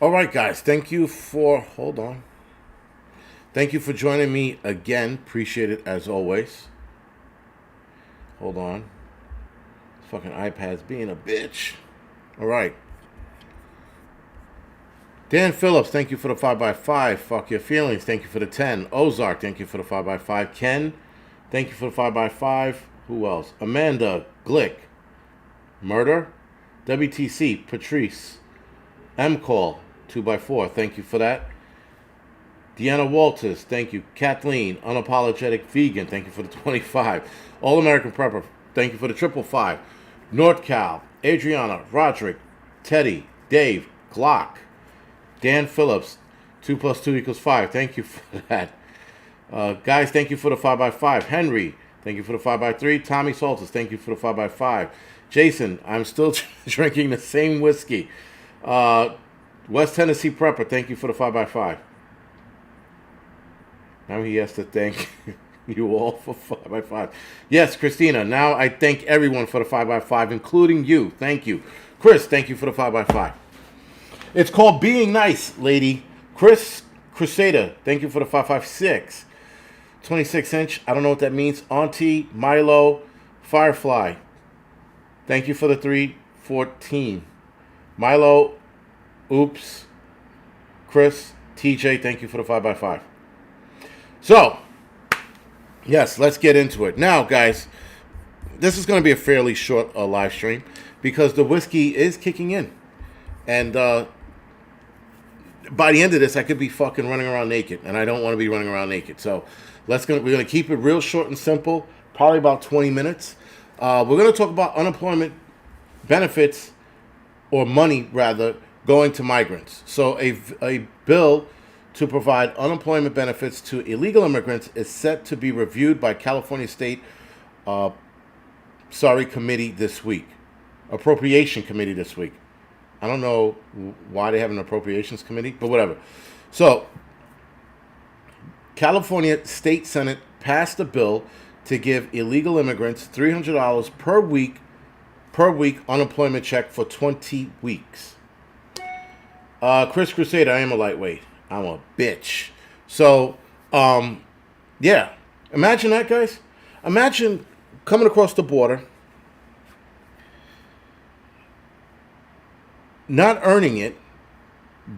All right, guys. Thank you for hold on. Thank you for joining me again. Appreciate it as always. Hold on. This fucking iPad's being a bitch. All right. Dan Phillips, thank you for the 5x5. Fuck your feelings. Thank you for the 10. Ozark, thank you for the 5x5. Ken, thank you for the 5x5. Who else? Amanda Glick. Murder. WTC. Patrice. M-Call. 2x4. Thank you for that. Deanna Walters, thank you. Kathleen, Unapologetic Vegan, thank you for the 25. All American Prepper, thank you for the 555. NordCal, Adriana, Roderick, Teddy, Dave, Glock, Dan Phillips, 2 plus 2 equals 5. Thank you for that. Guys, thank you for the 5x5. Henry, thank you for the 5x3. Tommy Salters, thank you for the 5x5. Jason, I'm still drinking the same whiskey. West Tennessee Prepper, thank you for the 5x5. Now he has to thank you all for 5x5. Yes, Christina, now I thank everyone for the 5x5, including you. Thank you. Chris, thank you for the 5x5. It's called Being Nice, lady. Chris Crusader, thank you for the 556. 26-inch, I don't know what that means. Auntie, Milo, Firefly, thank you for the 314. Milo, Oops, Chris, TJ, thank you for the 5x5. So, yes, let's get into it. Now, guys, this is going to be a fairly short live stream because the whiskey is kicking in. And by the end of this, I could be fucking running around naked, and I don't want to be running around naked. So, we're going to keep it real short and simple, probably about 20 minutes. We're going to talk about unemployment benefits, or money, rather, going to migrants. So a bill to provide unemployment benefits to illegal immigrants is set to be reviewed by California State Committee this week. Appropriation Committee this week. I don't know why they have an Appropriations Committee, but whatever. So, California State Senate passed a bill to give illegal immigrants $300 per week unemployment check for 20 weeks. Chris Crusader, I am a lightweight. I'm a bitch. So, yeah. Imagine that, guys. Imagine coming across the border, not earning it,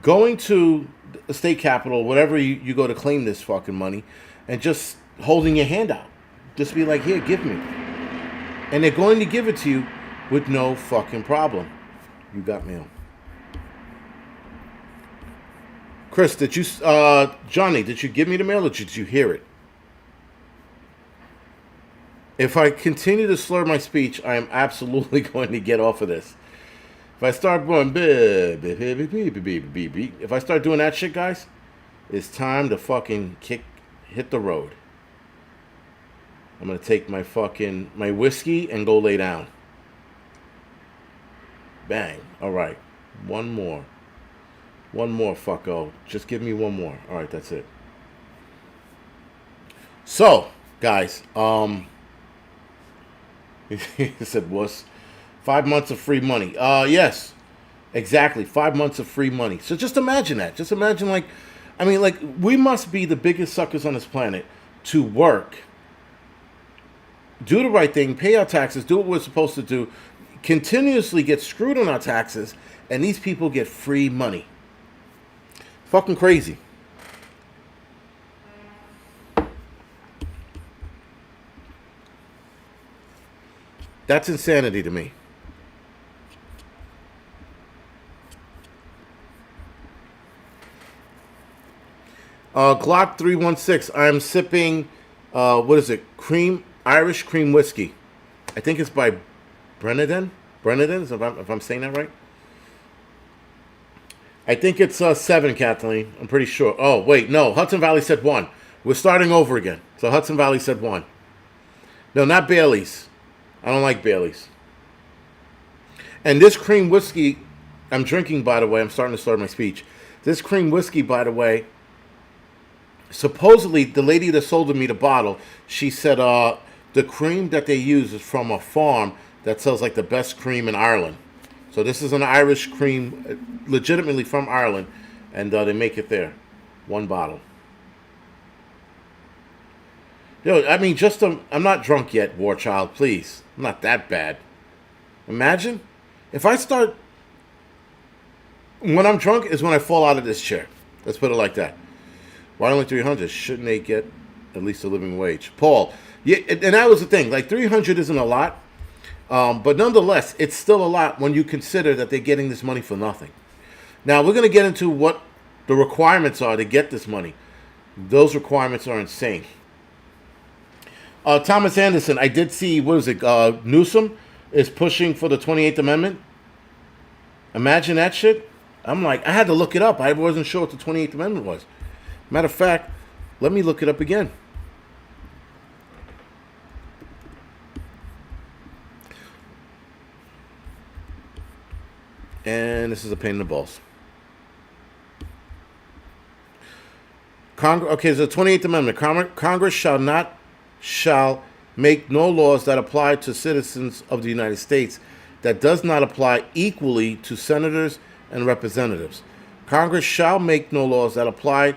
going to the state capitol, whatever you go to claim this fucking money, and just holding your hand out. Just be like, here, give me. And they're going to give it to you with no fucking problem. You got mail. Chris, did you, Johnny, did you give me the mail or did you hear it? If I continue to slur my speech, I am absolutely going to get off of this. If I start going, if I start doing that shit, guys, it's time to fucking hit the road. I'm going to take my whiskey and go lay down. Bang. All right. One more, fucko. Just give me one more. All right, that's it. So, guys, he said, was 5 months of free money. Yes, exactly. 5 months of free money. So just imagine that. Just imagine, we must be the biggest suckers on this planet to work, do the right thing, pay our taxes, do what we're supposed to do, continuously get screwed on our taxes, and these people get free money. Fucking crazy. That's insanity to me. Glock 316. I'm sipping, what is it? Irish cream whiskey. I think it's by Brennan, if I'm saying that right. I think it's 7, Kathleen. I'm pretty sure. Oh, wait, no. Hudson Valley said 1. We're starting over again. So Hudson Valley said 1. No, not Bailey's. I don't like Bailey's. And this cream whiskey I'm drinking, by the way, I'm starting to start my speech. This cream whiskey, by the way, supposedly the lady that sold me the bottle, she said the cream that they use is from a farm that sells like the best cream in Ireland. So this is an Irish cream, legitimately from Ireland, and they make it there. One bottle. Yo, I mean, I'm not drunk yet, War Child, please. I'm not that bad. Imagine if I start, when I'm drunk is when I fall out of this chair. Let's put it like that. Why only 300? Shouldn't they get at least a living wage? Paul, yeah, and that was the thing. Like 300 isn't a lot, but nonetheless, it's still a lot when you consider that they're getting this money for nothing. Now, we're going to get into what the requirements are to get this money. Those requirements are insane. Thomas Anderson, I did see, what is it, Newsom is pushing for the 28th Amendment. Imagine that shit. I'm like, I had to look it up. I wasn't sure what the 28th Amendment was. Matter of fact, let me look it up again. And this is a pain in the balls. Okay, so the 28th Amendment. Congress shall make no laws that apply to citizens of the United States that does not apply equally to senators and representatives. Congress shall make no laws that apply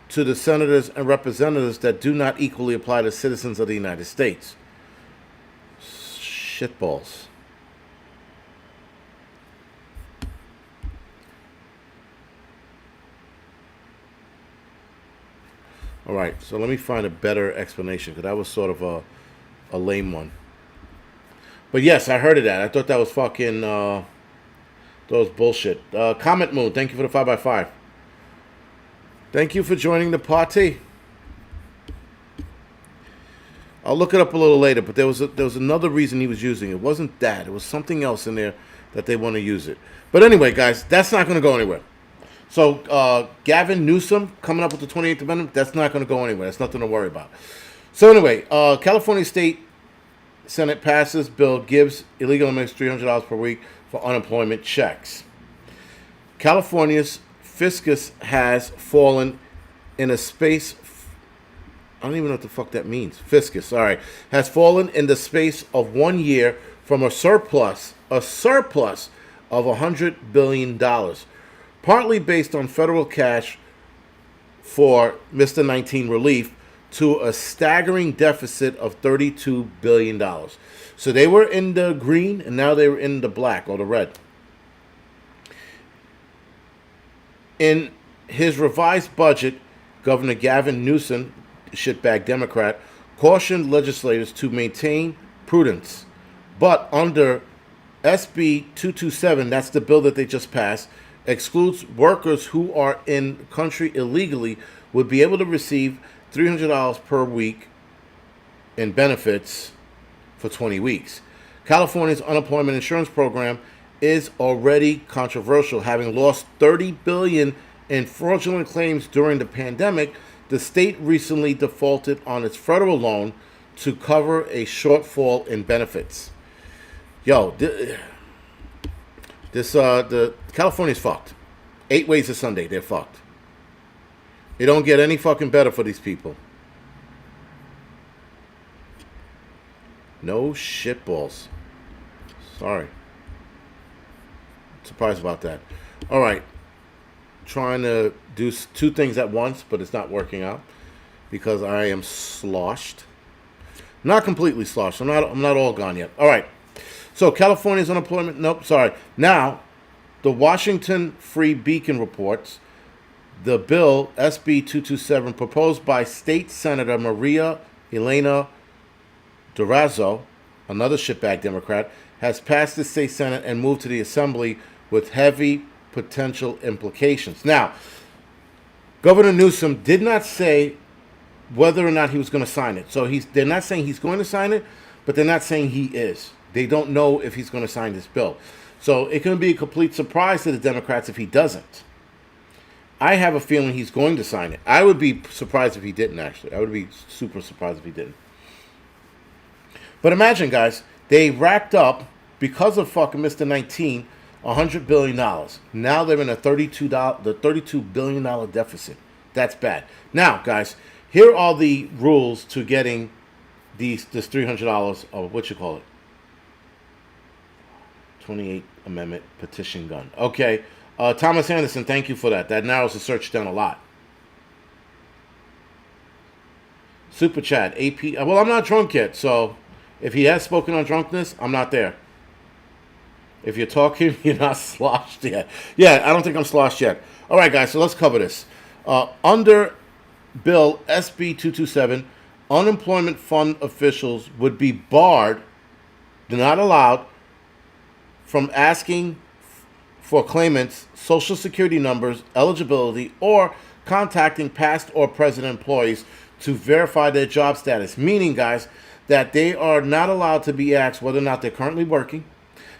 to the senators and representatives that do not equally apply to citizens of the United States. Shitballs. All right, so let me find a better explanation because that was sort of a lame one. But yes, I heard of that. I thought that was fucking, that was bullshit. Comet Moon, thank you for the 5x5. Thank you for joining the party. I'll look it up a little later, but there was another reason he was using it. It wasn't that. It was something else in there that they want to use it. But anyway, guys, that's not going to go anywhere. So Gavin Newsom coming up with the 28th Amendment, that's not going to go anywhere. That's nothing to worry about. So anyway, California State Senate passes bill gives illegal immigrants $300 per week for unemployment checks. California's fiscus has fallen in a space, I don't even know what the fuck that means. Fiscus, sorry. Has fallen in the space of 1 year from a surplus of $100 billion. Partly based on federal cash for Mr. 19 relief to a staggering deficit of $32 billion. So they were in the green and now they were in the black or the red. In his revised budget, Governor Gavin Newsom, shitbag Democrat, cautioned legislators to maintain prudence. But under SB 227, that's the bill that they just passed, excludes workers who are in the country illegally would be able to receive $300 per week in benefits for 20 weeks. California's unemployment insurance program is already controversial, having lost $30 billion in fraudulent claims during the pandemic. The state recently defaulted on its federal loan to cover a shortfall in benefits. Yo, the California's fucked. 8 ways to Sunday, they're fucked. It don't get any fucking better for these people. No shitballs. Sorry. Surprised about that. All right. Trying to do 2 things at once, but it's not working out because I am sloshed. Not completely sloshed. I'm not all gone yet. All right. So California's unemployment. Nope. Sorry. Now, the Washington Free Beacon reports the bill SB 227 proposed by State Senator Maria Elena Durazo, another shitbag Democrat, has passed the state Senate and moved to the Assembly with heavy potential implications. Now, Governor Newsom did not say whether or not he was going to sign it. So they're not saying he's going to sign it, but they're not saying he is. They don't know if he's going to sign this bill. So it can be a complete surprise to the Democrats if he doesn't. I have a feeling he's going to sign it. I would be surprised if he didn't, actually. I would be super surprised if he didn't. But imagine, guys, they racked up, because of fucking Mr. 19, $100 billion. Now they're in a $32 billion deficit. That's bad. Now, guys, here are the rules to getting this $300, or what you call it? 28th Amendment petition gun. Okay. Thomas Anderson, thank you for that. That narrows the search down a lot. Super chat, AP. Well, I'm not drunk yet, so if he has spoken on drunkenness, I'm not there. If you're talking, you're not sloshed yet. Yeah, I don't think I'm sloshed yet. All right, guys, so let's cover this. Under Bill SB 227, unemployment fund officials would be barred, not allowed, from asking for claimants' social security numbers, eligibility, or contacting past or present employees to verify their job status. Meaning, guys, that they are not allowed to be asked whether or not they're currently working.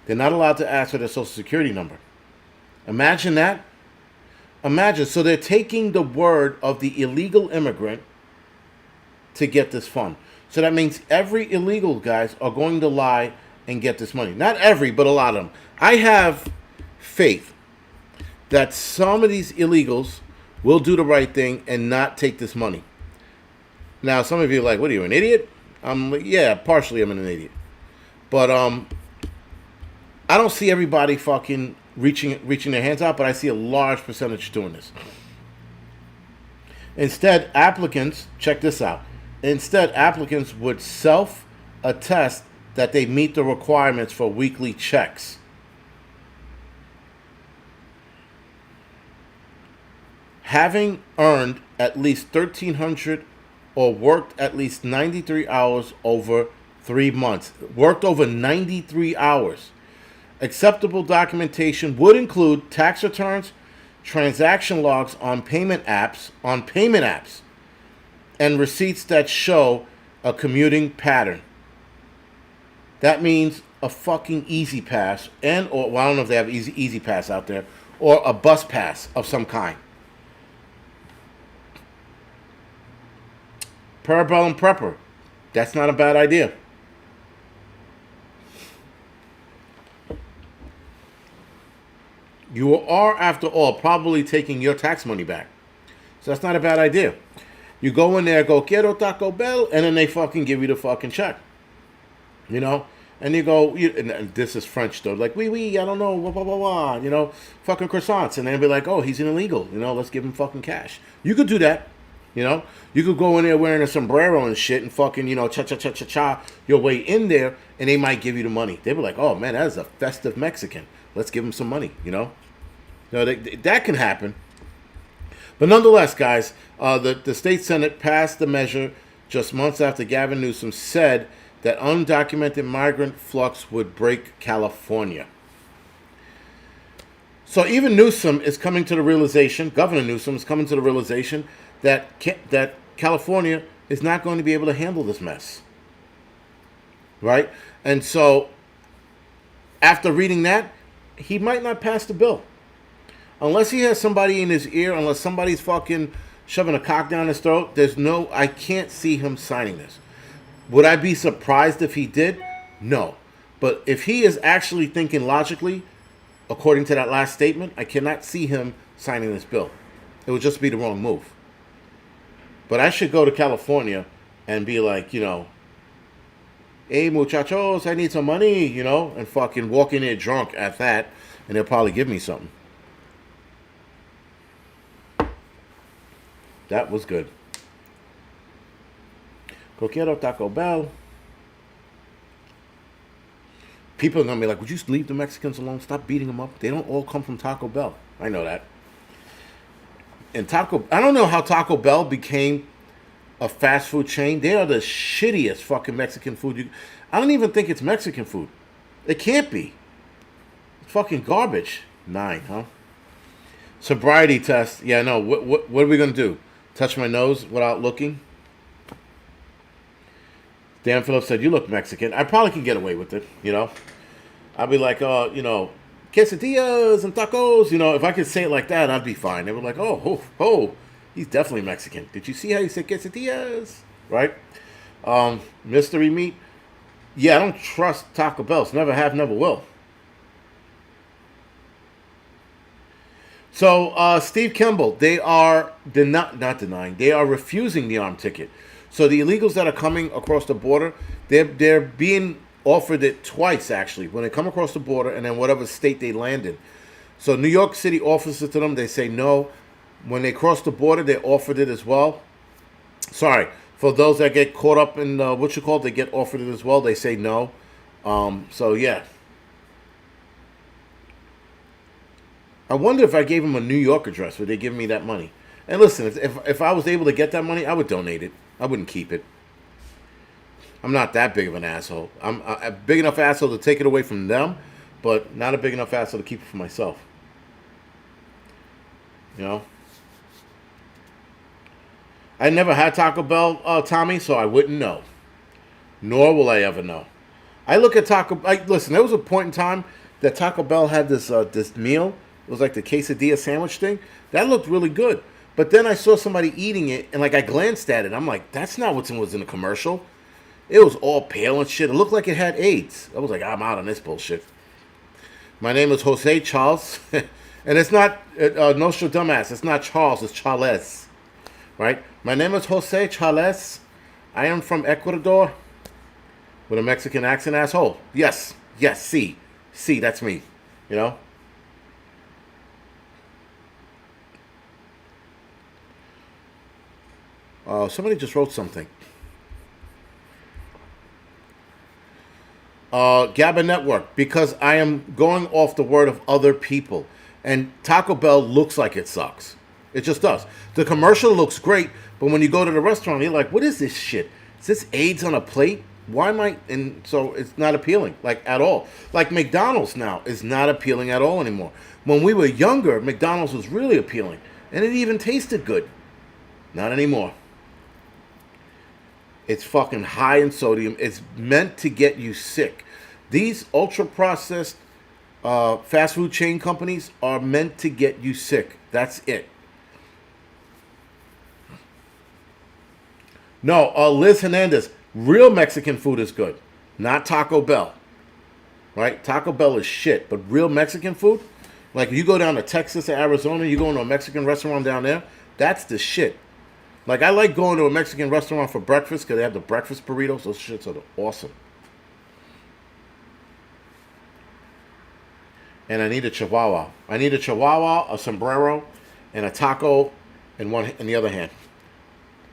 They're not allowed to ask for their social security number. Imagine that. Imagine. So they're taking the word of the illegal immigrant to get this fund. So that means every illegal guys are going to lie and get this money. Not every, but a lot of them. I have faith that some of these illegals will do the right thing and not take this money. Now, some of you are like, what are you, an idiot? I'm like, yeah, partially I'm an idiot. But I don't see everybody fucking reaching their hands out, but I see a large percentage doing this. Instead, applicants, check this out. Instead, applicants would self-attest that they meet the requirements for weekly checks. Having earned at least $1,300 or worked at least 93 hours over 3 months. Worked over 93 hours. Acceptable documentation would include tax returns, transaction logs on payment apps, and receipts that show a commuting pattern. That means a fucking Easy Pass, or well, I don't know if they have Easy Pass out there, or a bus pass of some kind. Parabellum prepper. That's not a bad idea. You are, after all, probably taking your tax money back. So that's not a bad idea. You go in there, go, quiero Taco Bell, and then they fucking give you the fucking check. You know? And you go, and this is French though, like, oui, I don't know, blah, blah, blah, blah, you know, fucking croissants. And then be like, oh, he's an illegal, you know, let's give him fucking cash. You could do that. You know, you could go in there wearing a sombrero and shit and fucking, you know, cha your way in there, and they might give you the money. They be like, oh man, that is a festive Mexican. Let's give him some money, you know. That can happen. But nonetheless, guys, the state Senate passed the measure just months after Gavin Newsom said that undocumented migrant flux would break California. So even Newsom is coming to the realization, Governor Newsom is coming to the realization that California is not going to be able to handle this mess. Right? And so, after reading that, he might not pass the bill. Unless he has somebody in his ear, unless somebody's fucking shoving a cock down his throat, I can't see him signing this. Would I be surprised if he did? No. But if he is actually thinking logically, according to that last statement, I cannot see him signing this bill. It would just be the wrong move. But I should go to California and be like, you know, hey, muchachos, I need some money, you know, and fucking walk in there drunk at that, and they'll probably give me something. That was good. Quiero Taco Bell. People are going to be like, would you leave the Mexicans alone? Stop beating them up. They don't all come from Taco Bell. I know that. And I don't know how Taco Bell became a fast food chain. They are the shittiest fucking Mexican food. I don't even think it's Mexican food. It can't be. It's fucking garbage. 9, huh? Sobriety test. Yeah, no. What are we going to do? Touch my nose without looking? Dan Phillips said, you look Mexican. I probably can get away with it, you know. I'd be like, you know, quesadillas and tacos. You know, if I could say it like that, I'd be fine. They were like, oh, he's definitely Mexican. Did you see how he said quesadillas? Right? Mystery meat. Yeah, I don't trust Taco Bell. Never have, never will. So, Steve Kimball, they are not denying. They are refusing the armed ticket. So the illegals that are coming across the border, they're being offered it twice, actually, when they come across the border and then whatever state they land in. So New York City offers it to them. They say no. When they cross the border, they offered it as well. Sorry, for those that get caught up in they get offered it as well. They say no. So yeah. I wonder if I gave them a New York address, would they give me that money? And listen, if I was able to get that money, I would donate it. I wouldn't keep it. I'm not that big of an asshole. I'm a big enough asshole to take it away from them, but not a big enough asshole to keep it for myself. You know? I never had Taco Bell, Tommy, so I wouldn't know. Nor will I ever know. I look at listen, there was a point in time that Taco Bell had this meal. It was like the quesadilla sandwich thing. That looked really good. But then I saw somebody eating it, and like I glanced at it. I'm like, that's not what was in the commercial. It was all pale and shit. It looked like it had AIDS. I was like, I'm out on this bullshit. My name is Jose Charles. And it's not, Nostradamus. It's not Charles. It's Charles. Right? My name is Jose Charles. I am from Ecuador. With a Mexican accent, asshole. Yes. Yes, see. See, that's me. You know? Somebody just wrote something. GABA Network, because I am going off the word of other people. And Taco Bell looks like it sucks. It just does. The commercial looks great, but when you go to the restaurant, you're like, what is this shit? Is this AIDS on a plate? Why am I... And so it's not appealing, like, at all. Like, McDonald's now is not appealing at all anymore. When we were younger, McDonald's was really appealing. And it even tasted good. Not anymore. It's fucking high in sodium. It's meant to get you sick. These ultra-processed fast food chain companies are meant to get you sick. That's it. No, Liz Hernandez. Real Mexican food is good. Not Taco Bell. Right? Taco Bell is shit. But real Mexican food? Like, you go down to Texas or Arizona, you go into a Mexican restaurant down there, that's the shit. Like, I like going to a Mexican restaurant for breakfast because they have the breakfast burritos. Those shits are awesome. And I need a chihuahua. I need a chihuahua, a sombrero, and a taco in the other hand.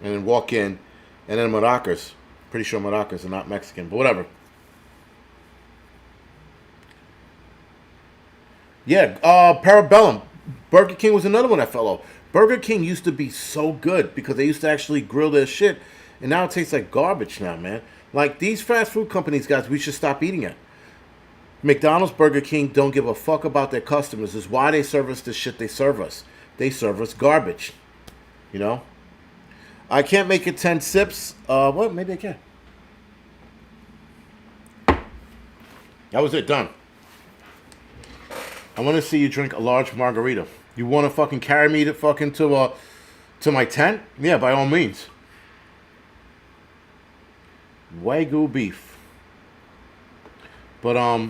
And then walk in. And then maracas. Pretty sure maracas are not Mexican, but whatever. Yeah, Parabellum. Burger King was another one that fell off. Burger King used to be so good because they used to actually grill their shit. And now it tastes like garbage now, man. Like, these fast food companies, guys, we should stop eating it. McDonald's, Burger King don't give a fuck about their customers. This is why they serve us the shit they serve us. They serve us garbage. You know? I can't make it 10 sips. Well, maybe I can. That was it. Done. I want to see you drink a large margarita. You want to fucking carry me to my tent? Yeah, by all means. Wagyu beef. But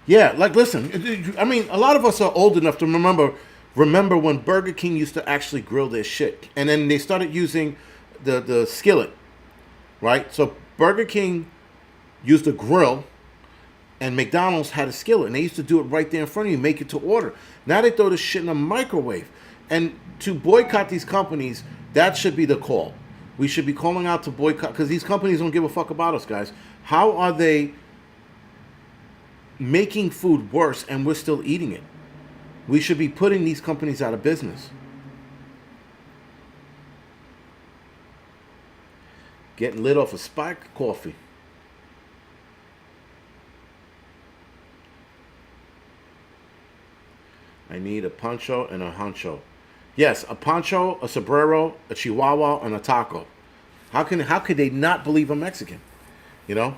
yeah, like, listen. I mean, a lot of us are old enough to remember when Burger King used to actually grill their shit, and then they started using the skillet, right? So Burger King used a grill. And McDonald's had a skillet, and they used to do it right there in front of you, make it to order. Now they throw this shit in a microwave. And to boycott these companies, that should be the call. We should be calling out to boycott, because these companies don't give a fuck about us, guys. How are they making food worse, and we're still eating it? We should be putting these companies out of business. Getting lit off a spike coffee. I need a poncho and a honcho. Yes, a poncho, a sombrero, a chihuahua, and a taco. How could they not believe I'm Mexican? You know?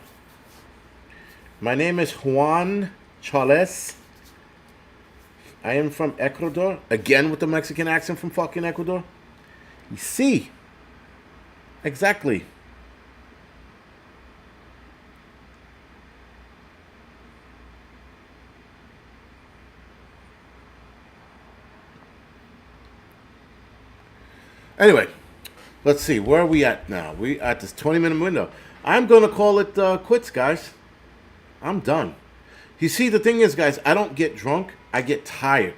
My name is Juan Charles. I am from Ecuador. Again with the Mexican accent from fucking Ecuador. You see? Exactly. Anyway, Let's see, where are we at now? We at this 20-minute window. I'm going to call it quits, guys. I'm done. You see, the thing is, guys, I don't get drunk. I get tired.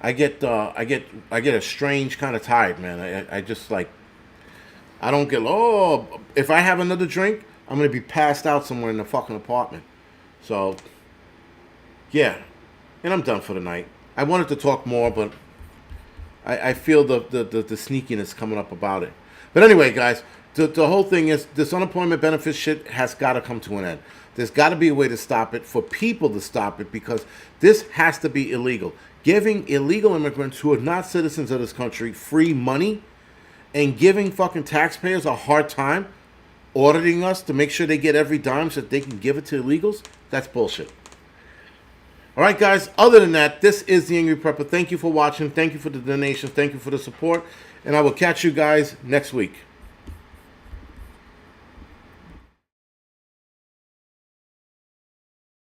I get a strange kind of tired, man. I just like, I don't get, oh, if I have another drink, I'm going to be passed out somewhere in the fucking apartment. So, yeah. And I'm done for the night. I wanted to talk more, but I feel the sneakiness coming up about it. But anyway, guys, the whole thing is this unemployment benefit shit has got to come to an end. There's got to be a way to stop it, for people to stop it, because this has to be illegal. Giving illegal immigrants who are not citizens of this country free money and giving fucking taxpayers a hard time auditing us to make sure they get every dime so that they can give it to illegals, that's bullshit. All right, guys, other than that, this is the Angry Prepper. Thank you for watching. Thank you for the donations. Thank you for the support. And I will catch you guys next week.